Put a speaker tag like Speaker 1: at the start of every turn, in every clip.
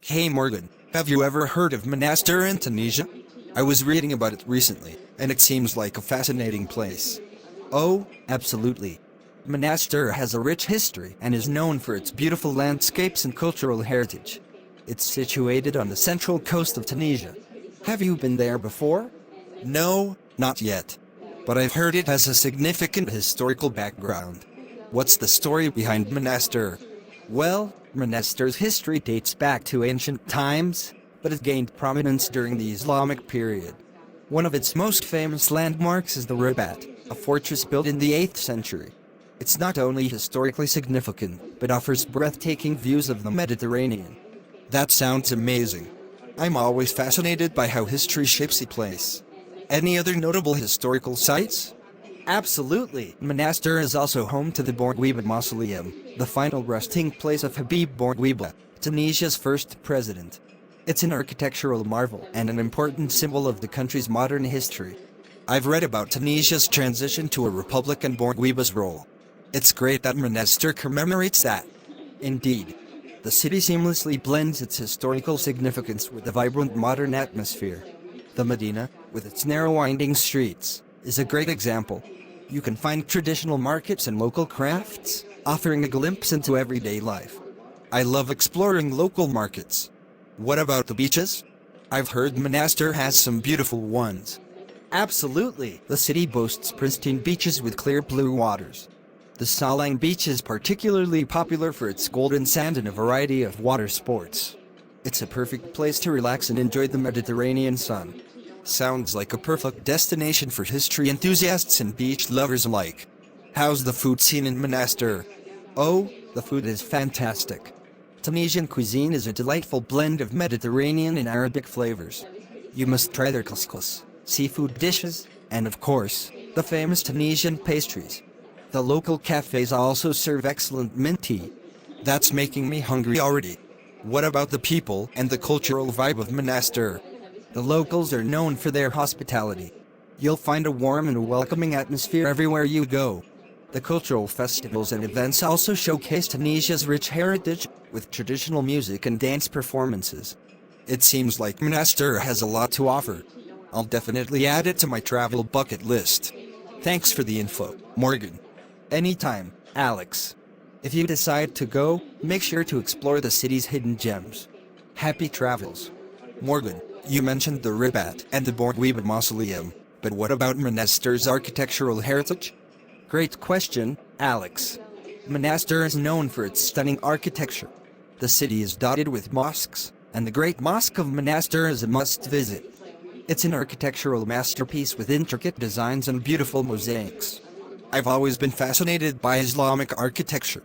Speaker 1: Hey Morgan, have you ever heard of Monastir in Tunisia? I was reading about it recently, and it seems like a fascinating place.
Speaker 2: Oh, absolutely. Monastir has a rich history and is known for its beautiful landscapes and cultural heritage. It's situated on the central coast of Tunisia. Have you been there before?
Speaker 1: No, not yet. But I've heard it has a significant historical background. What's the story behind Monastir?
Speaker 2: Well, Monastir's history dates back to ancient times, but it gained prominence during the Islamic period. One of its most famous landmarks is the Ribat, a fortress built in the 8th century. It's not only historically significant, but offers breathtaking views of the Mediterranean.
Speaker 1: That sounds amazing. I'm always fascinated by how history shapes a place. Any other notable historical sites?
Speaker 2: Absolutely. Monastir is also home to the Bourguiba Mausoleum, the final resting place of Habib Bourguiba, Tunisia's first president. It's an architectural marvel and an important symbol of the country's modern history.
Speaker 1: I've read about Tunisia's transition to a republic and Bourguiba's role. It's great that Monastir commemorates that.
Speaker 2: Indeed. The city seamlessly blends its historical significance with the vibrant modern atmosphere. The Medina, with its narrow winding streets, is a great example. You can find traditional markets and local crafts, offering a glimpse into everyday life.
Speaker 1: I love exploring local markets. What about the beaches? I've heard Monastir has some beautiful ones.
Speaker 2: Absolutely. The city boasts pristine beaches with clear blue waters. The Sahline beach is particularly popular for its golden sand and a variety of water sports. It's a perfect place to relax and enjoy the Mediterranean sun.
Speaker 1: Sounds like a perfect destination for history enthusiasts and beach lovers alike. How's the food scene in Monastir?
Speaker 2: Oh, the food is fantastic. Tunisian cuisine is a delightful blend of Mediterranean and Arabic flavors. You must try their couscous, seafood dishes, and of course, the famous Tunisian pastries. The local cafes also serve excellent mint tea.
Speaker 1: That's making me hungry already. What about the people and the cultural vibe of Monastir?
Speaker 2: The locals are known for their hospitality. You'll find a warm and welcoming atmosphere everywhere you go. The cultural festivals and events also showcase Tunisia's rich heritage, with traditional music and dance performances.
Speaker 1: It seems like Monastir has a lot to offer. I'll definitely add it to my travel bucket list. Thanks for the info, Morgan.
Speaker 2: Anytime, Alex. If you decide to go, make sure to explore the city's hidden gems. Happy travels.
Speaker 1: Morgan, you mentioned the Ribat and the Bourguiba Mausoleum, but what about Monastir's architectural heritage?
Speaker 2: Great question, Alex. Monastir is known for its stunning architecture. The city is dotted with mosques, and the Great Mosque of Monastir is a must-visit. It's an architectural masterpiece with intricate designs and beautiful mosaics.
Speaker 1: I've always been fascinated by Islamic architecture.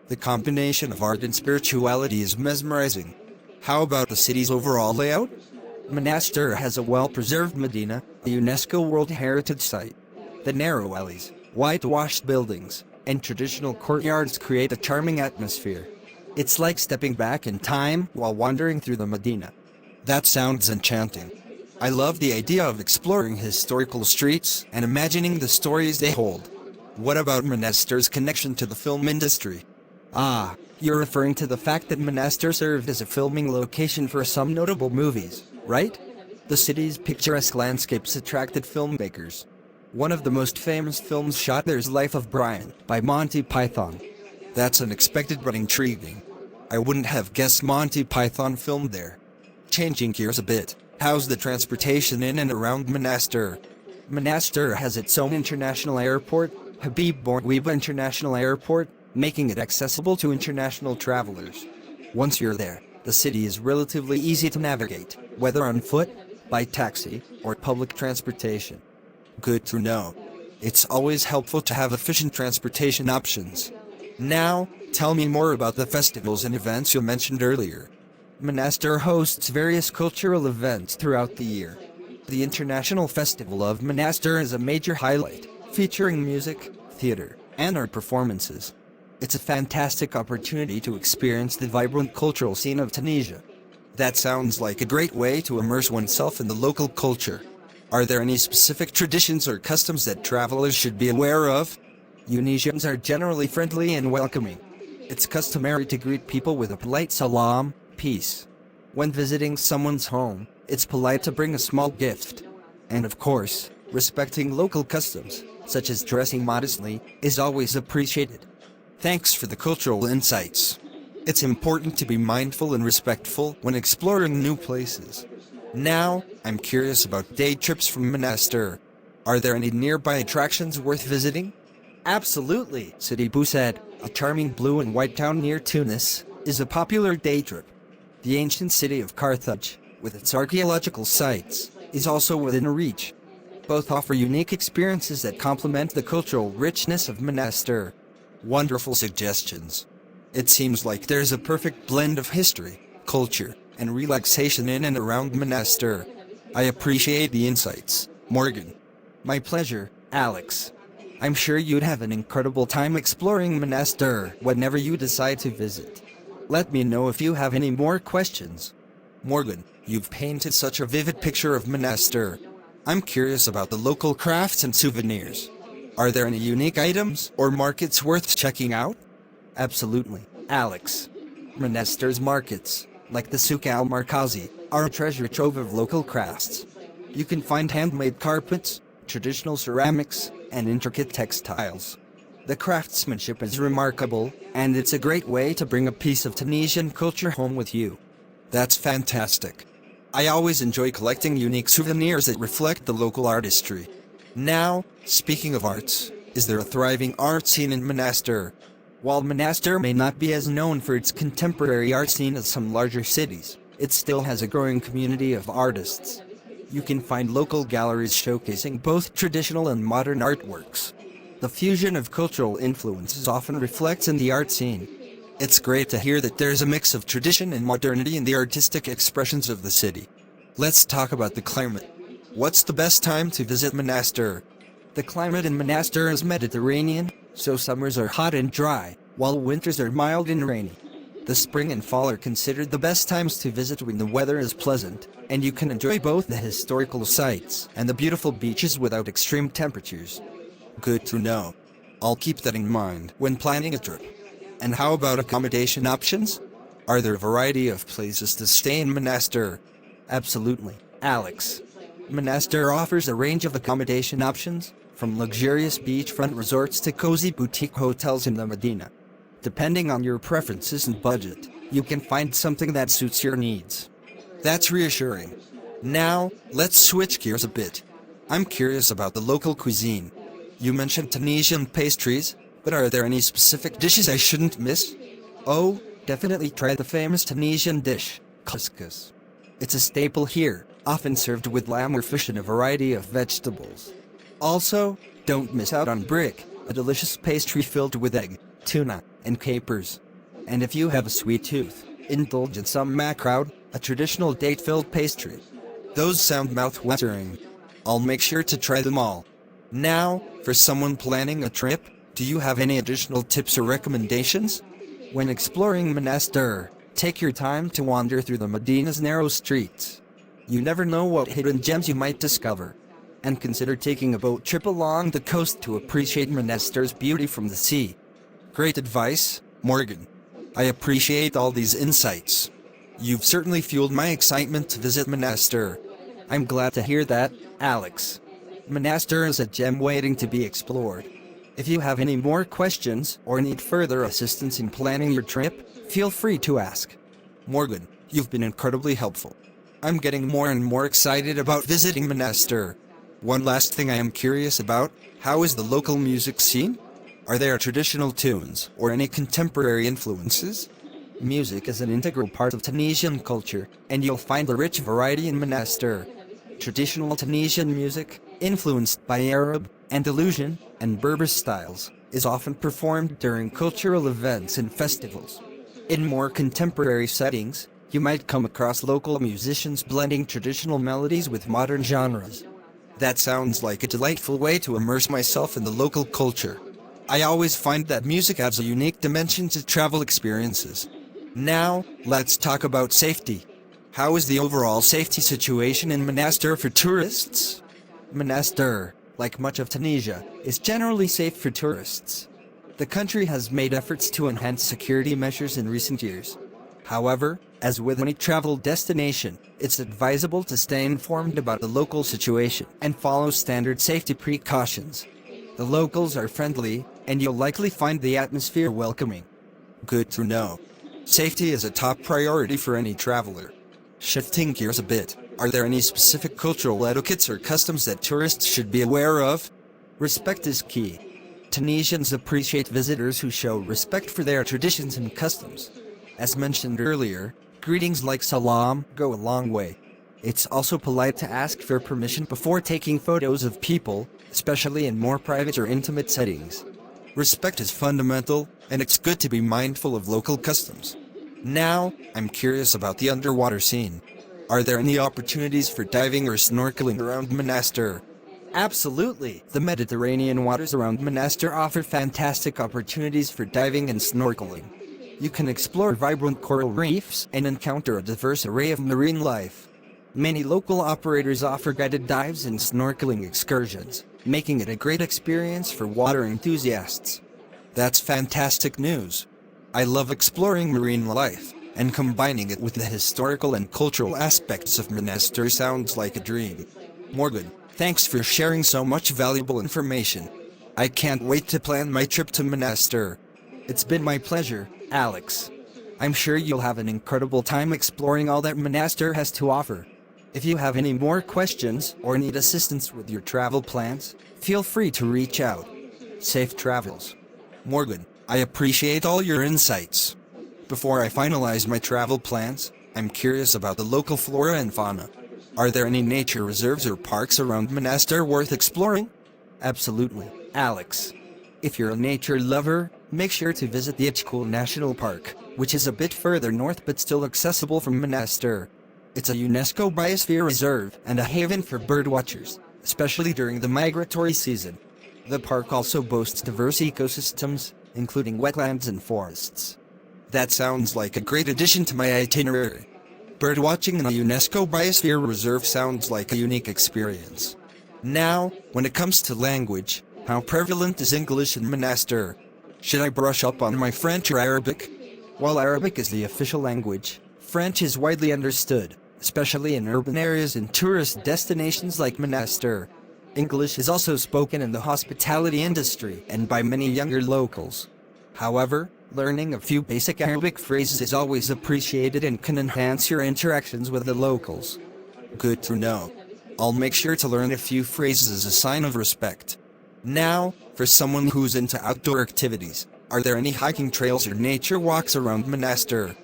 Speaker 1: The combination of art and spirituality is mesmerizing. How about the city's overall layout?
Speaker 2: Monastir has a well-preserved Medina, a UNESCO World Heritage Site. The narrow alleys, whitewashed buildings, and traditional courtyards create a charming atmosphere. It's like stepping back in time while wandering through the Medina.
Speaker 1: That sounds enchanting. I love the idea of exploring historical streets and imagining the stories they hold. What about Monastir's connection to the film industry?
Speaker 2: Ah, you're referring to the fact that Monastir served as a filming location for some notable movies, right? The city's picturesque landscapes attracted filmmakers. One of the most famous films shot there is Life of Brian by Monty Python.
Speaker 1: That's unexpected but intriguing. I wouldn't have guessed Monty Python filmed there. Changing gears a bit, how's the transportation in and around Monastir?
Speaker 2: Monastir has its own international airport, Habib Bourguiba International Airport, making it accessible to international travelers. Once you're there, the city is relatively easy to navigate, whether on foot, by taxi, or public transportation.
Speaker 1: Good to know. It's always helpful to have efficient transportation options. Now, tell me more about the festivals and events you mentioned earlier.
Speaker 2: Monastir hosts various cultural events throughout the year. The International Festival of Monastir is a major highlight, featuring music, theater, and art performances. It's a fantastic opportunity to experience the vibrant cultural scene of Tunisia.
Speaker 1: That sounds like a great way to immerse oneself in the local culture. Are there any specific traditions or customs that travelers should be aware of?
Speaker 2: Tunisians are generally friendly and welcoming. It's customary to greet people with a polite salam, peace. When visiting someone's home, it's polite to bring a small gift. And of course, respecting local customs, such as dressing modestly, is always appreciated.
Speaker 1: Thanks for the cultural insights. It's important to be mindful and respectful when exploring new places. Now, I'm curious about day trips from Monastir. Are there any nearby attractions worth visiting?
Speaker 2: Absolutely, Sidi Bou said. A charming blue and white town near Tunis is a popular day trip. The ancient city of Carthage, with its archaeological sites, is also within reach. Both offer unique experiences that complement the cultural richness of Monastir.
Speaker 1: Wonderful suggestions. It seems like there's a perfect blend of history, culture, and relaxation in and around Monastir. I appreciate the insights, Morgan.
Speaker 2: My pleasure, Alex. I'm sure you'd have an incredible time exploring Monastir whenever you decide to visit. Let me know if you have any more questions.
Speaker 1: Morgan, you've painted such a vivid picture of Monastir. I'm curious about the local crafts and souvenirs. Are there any unique items or markets worth checking out?
Speaker 2: Absolutely, Alex. Monastir's markets, like the Souk al-Markazi, are a treasure trove of local crafts. You can find handmade carpets, traditional ceramics, and intricate textiles. The craftsmanship is remarkable, and it's a great way to bring a piece of Tunisian culture home with you.
Speaker 1: That's fantastic. I always enjoy collecting unique souvenirs that reflect the local artistry. Now, speaking of arts, is there a thriving art scene in Monastir?
Speaker 2: While Monastir may not be as known for its contemporary art scene as some larger cities, it still has a growing community of artists. You can find local galleries showcasing both traditional and modern artworks. The fusion of cultural influences often reflects in the art scene.
Speaker 1: It's great to hear that there's a mix of tradition and modernity in the artistic expressions of the city. Let's talk about the climate. What's the best time to visit Monastir?
Speaker 2: The climate in Monastir is Mediterranean, so summers are hot and dry, while winters are mild and rainy. The spring and fall are considered the best times to visit when the weather is pleasant, and you can enjoy both the historical sites and the beautiful beaches without extreme temperatures.
Speaker 1: Good to know. I'll keep that in mind when planning a trip. And how about accommodation options? Are there a variety of places to stay in Monastir?
Speaker 2: Absolutely, Alex. Monastir offers a range of accommodation options, from luxurious beachfront resorts to cozy boutique hotels in the Medina. Depending on your preferences and budget, you can find something that suits your needs.
Speaker 1: That's reassuring. Now, let's switch gears a bit. I'm curious about the local cuisine. You mentioned Tunisian pastries, but are there any specific dishes I shouldn't miss?
Speaker 2: Oh, definitely try the famous Tunisian dish, couscous. It's a staple here, often served with lamb or fish and a variety of vegetables. Also, don't miss out on brick, a delicious pastry filled with egg, tuna, and capers. And if you have a sweet tooth, indulge in some makroudh, a traditional date-filled pastry.
Speaker 1: Those sound mouth-watering. I'll make sure to try them all. Now, for someone planning a trip, do you have any additional tips or recommendations?
Speaker 2: When exploring Monastir, take your time to wander through the Medina's narrow streets. You never know what hidden gems you might discover. And consider taking a boat trip along the coast to appreciate Monastir's beauty from the sea.
Speaker 1: Great advice, Morgan. I appreciate all these insights. You've certainly fueled my excitement to visit Monastir.
Speaker 2: I'm glad to hear that, Alex. Monastir is a gem waiting to be explored. If you have any more questions or need further assistance in planning your trip, feel free to ask.
Speaker 1: Morgan, you've been incredibly helpful. I'm getting more and more excited about visiting Monastir. One last thing I am curious about, how is the local music scene? Are there traditional tunes or any contemporary influences?
Speaker 2: Music is an integral part of Tunisian culture, and you'll find a rich variety in Monastir. Traditional Tunisian music, influenced by Arab, Andalusian, and Berber styles, is often performed during cultural events and festivals. In more contemporary settings, you might come across local musicians blending traditional melodies with modern genres.
Speaker 1: That sounds like a delightful way to immerse myself in the local culture. I always find that music adds a unique dimension to travel experiences. Now, let's talk about safety. How is the overall safety situation in Monastir for tourists?
Speaker 2: Monastir, like much of Tunisia, is generally safe for tourists. The country has made efforts to enhance security measures in recent years. However, as with any travel destination, it's advisable to stay informed about the local situation and follow standard safety precautions. The locals are friendly, and you'll likely find the atmosphere welcoming.
Speaker 1: Good to know. Safety is a top priority for any traveler. Shifting gears a bit, are there any specific cultural etiquettes or customs that tourists should be aware of?
Speaker 2: Respect is key. Tunisians appreciate visitors who show respect for their traditions and customs. As mentioned earlier, greetings like salam go a long way. It's also polite to ask for permission before taking photos of people, especially in more private or intimate settings.
Speaker 1: Respect is fundamental, and it's good to be mindful of local customs. Now, I'm curious about the underwater scene. Are there any opportunities for diving or snorkeling around Monastir?
Speaker 2: Absolutely! The Mediterranean waters around Monastir offer fantastic opportunities for diving and snorkeling. You can explore vibrant coral reefs and encounter a diverse array of marine life. Many local operators offer guided dives and snorkeling excursions, making it a great experience for water enthusiasts.
Speaker 1: That's fantastic news. I love exploring marine life, and combining it with the historical and cultural aspects of Monastir sounds like a dream. Morgan, thanks for sharing so much valuable information. I can't wait to plan my trip to Monastir.
Speaker 2: It's been my pleasure, Alex. I'm sure you'll have an incredible time exploring all that Monastir has to offer. If you have any more questions or need assistance with your travel plans, feel free to reach out. Safe travels.
Speaker 1: Morgan, I appreciate all your insights. Before I finalize my travel plans, I'm curious about the local flora and fauna. Are there any nature reserves or parks around Monastir worth exploring?
Speaker 2: Absolutely, Alex. If you're a nature lover, make sure to visit the Ichkul National Park, which is a bit further north but still accessible from Monastir. It's a UNESCO Biosphere Reserve and a haven for birdwatchers, especially during the migratory season. The park also boasts diverse ecosystems, including wetlands and forests.
Speaker 1: That sounds like a great addition to my itinerary. Birdwatching in a UNESCO Biosphere Reserve sounds like a unique experience. Now, when it comes to language, how prevalent is English in Monastir? Should I brush up on my French or Arabic?
Speaker 2: While Arabic is the official language, French is widely understood, especially in urban areas and tourist destinations like Monastir. English is also spoken in the hospitality industry and by many younger locals. However, learning a few basic Arabic phrases is always appreciated and can enhance your interactions with the locals.
Speaker 1: Good to know. I'll make sure to learn a few phrases as a sign of respect. Now, for someone who's into outdoor activities, are there any hiking trails or nature walks around Monastir?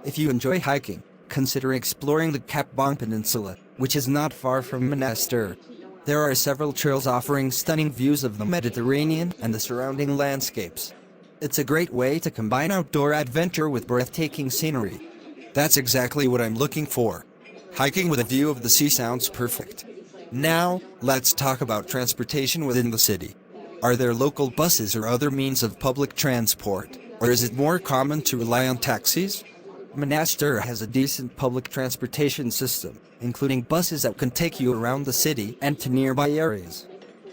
Speaker 2: If you enjoy hiking, consider exploring the Kapbong Peninsula, which is not far from Monastir. There are several trails offering stunning views of the Mediterranean and the surrounding landscapes. It's a great way to combine outdoor adventure with breathtaking scenery.
Speaker 1: That's exactly what I'm looking for. Hiking with a view of the sea sounds perfect. Now, let's talk about transportation within the city. Are there local buses or other means of public transport, or is it more common to rely on taxis?
Speaker 2: Monastir has a decent public transportation system, including buses that can take you around the city and to nearby areas.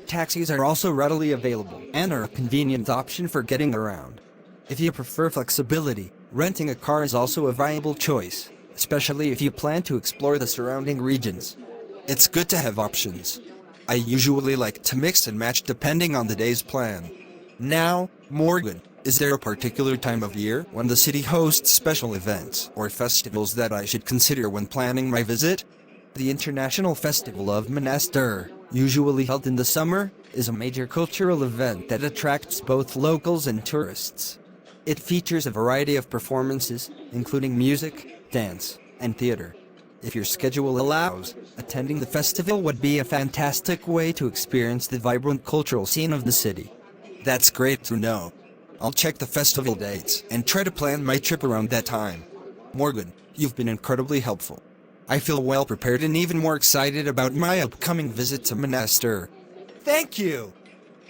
Speaker 2: Taxis are also readily available and are a convenient option for getting around. If you prefer flexibility, renting a car is also a viable choice, especially if you plan to explore the surrounding regions.
Speaker 1: It's good to have options. I usually like to mix and match depending on the day's plan. Now, Morgan, is there a particular time of year when the city hosts special events or festivals that I should consider when planning my visit?
Speaker 2: The International Festival of Monastir, usually held in the summer, is a major cultural event that attracts both locals and tourists. It features a variety of performances, including music, dance, and theater. If your schedule allows, attending the festival would be a fantastic way to experience the vibrant cultural scene of the city.
Speaker 1: That's great to know. I'll check the festival dates and try to plan my trip around that time. Morgan, you've been incredibly helpful. I feel well prepared and even more excited about my upcoming visit to Monastir. Thank you!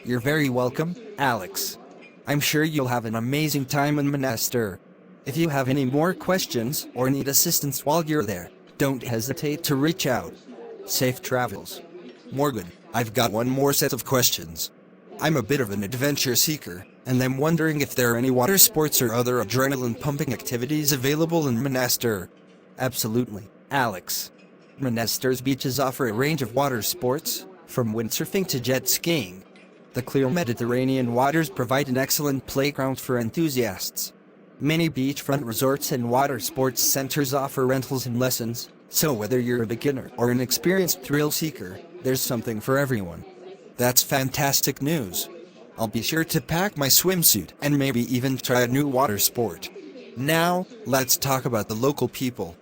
Speaker 2: You're very welcome, Alex. I'm sure you'll have an amazing time in Monastir. If you have any more questions or need assistance while you're there, don't hesitate to reach out. Safe travels.
Speaker 1: Morgan, I've got one more set of questions. I'm a bit of an adventure seeker, And I'm wondering if there are any water sports or other adrenaline-pumping activities available in Monastir.
Speaker 2: Absolutely, Alex. Monastir's beaches offer a range of water sports, from windsurfing to jet skiing. The clear Mediterranean waters provide an excellent playground for enthusiasts. Many beachfront resorts and water sports centers offer rentals and lessons, so whether you're a beginner or an experienced thrill seeker, there's something for everyone.
Speaker 1: That's fantastic news. I'll be sure to pack my swimsuit and maybe even try a new water sport. Now, let's talk about the local people.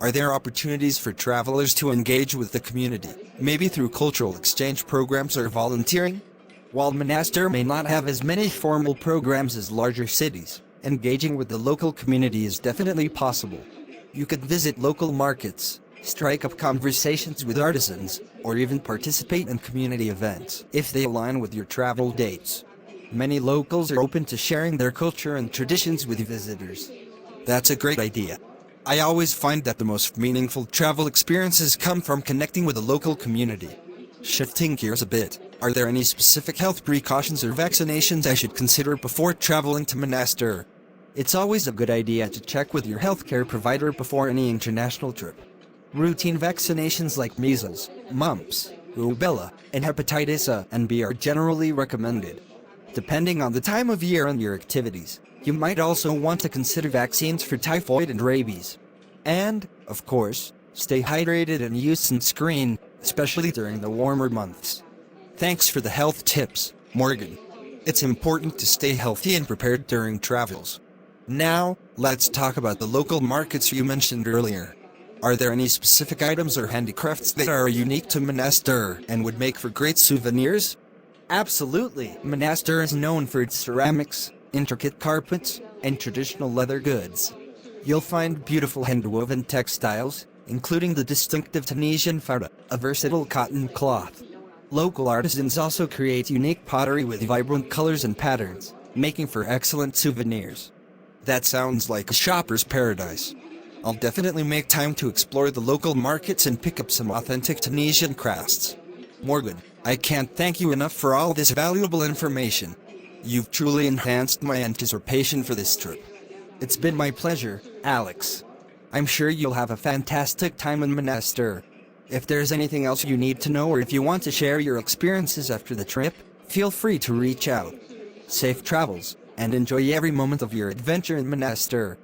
Speaker 1: Are there opportunities for travelers to engage with the community, maybe through cultural exchange programs or volunteering?
Speaker 2: While Monastir may not have as many formal programs as larger cities, engaging with the local community is definitely possible. You could visit local markets, strike up conversations with artisans, or even participate in community events if they align with your travel dates. Many locals are open to sharing their culture and traditions with visitors.
Speaker 1: That's a great idea. I always find that the most meaningful travel experiences come from connecting with the local community. Shifting gears a bit, are there any specific health precautions or vaccinations I should consider before traveling to Monastir?
Speaker 2: It's always a good idea to check with your healthcare provider before any international trip. Routine vaccinations like measles, mumps, rubella, and hepatitis A and B are generally recommended. Depending on the time of year and your activities, you might also want to consider vaccines for typhoid and rabies. And, of course, stay hydrated and use sunscreen, especially during the warmer months.
Speaker 1: Thanks for the health tips, Morgan. It's important to stay healthy and prepared during travels. Now, let's talk about the local markets you mentioned earlier. Are there any specific items or handicrafts that are unique to Monastir and would make for great souvenirs?
Speaker 2: Absolutely. Monastir is known for its ceramics, intricate carpets, and traditional leather goods. You'll find beautiful hand-woven textiles, including the distinctive Tunisian farda, a versatile cotton cloth. Local artisans also create unique pottery with vibrant colors and patterns, making for excellent souvenirs.
Speaker 1: That sounds like a shopper's paradise. I'll definitely make time to explore the local markets and pick up some authentic Tunisian crafts. Morgan, I can't thank you enough for all this valuable information. You've truly enhanced my anticipation for this trip.
Speaker 2: It's been my pleasure, Alex. I'm sure you'll have a fantastic time in Monastir. If there's anything else you need to know or if you want to share your experiences after the trip, feel free to reach out. Safe travels, and enjoy every moment of your adventure in Monastir.